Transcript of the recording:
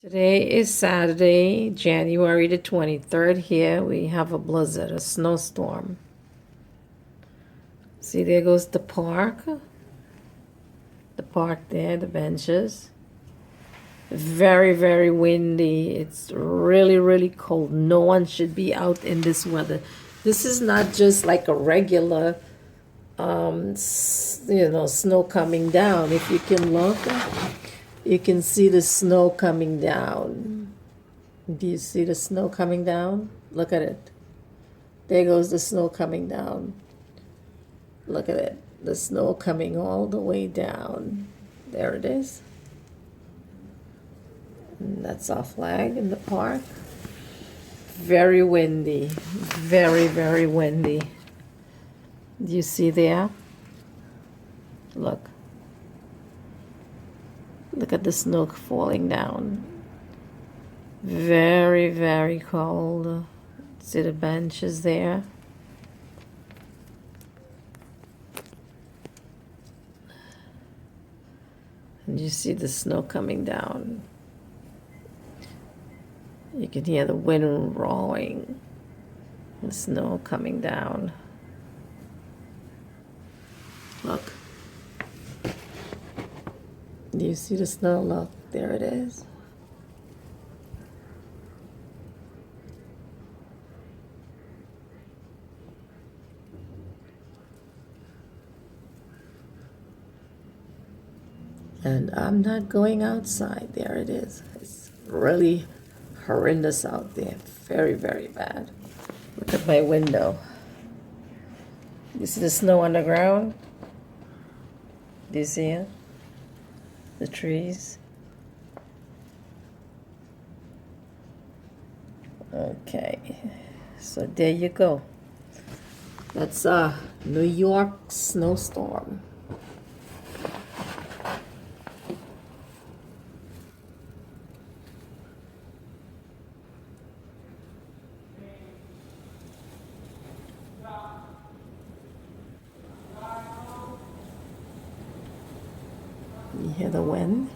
Today is Saturday, January the 23rd. Here we have a blizzard, a snowstorm. See, there goes the park. The park there, the benches. Very, very windy. It's really, really cold. No one should be out in this weather. This is not just like a regular, snow coming down. If you can look, you can see the snow coming down. Do you see the snow coming down? Look at it. There goes the snow coming down. Look at it. The snow coming all the way down. There it is. And that's our flag in the park. Very windy. Very, very windy. Do you see there? Look. Look at the snow falling down. Very, very cold. See the benches there? And you see the snow coming down. You can hear the wind roaring. The snow coming down. Look. Do you see the snow? Look, there it is. And I'm not going outside. There it is. It's really horrendous out there. Very, very bad. Look at my window. You see the snow on the ground? Do you see it? The trees. Okay, so there you go. That's a New York snowstorm. You hear the wind?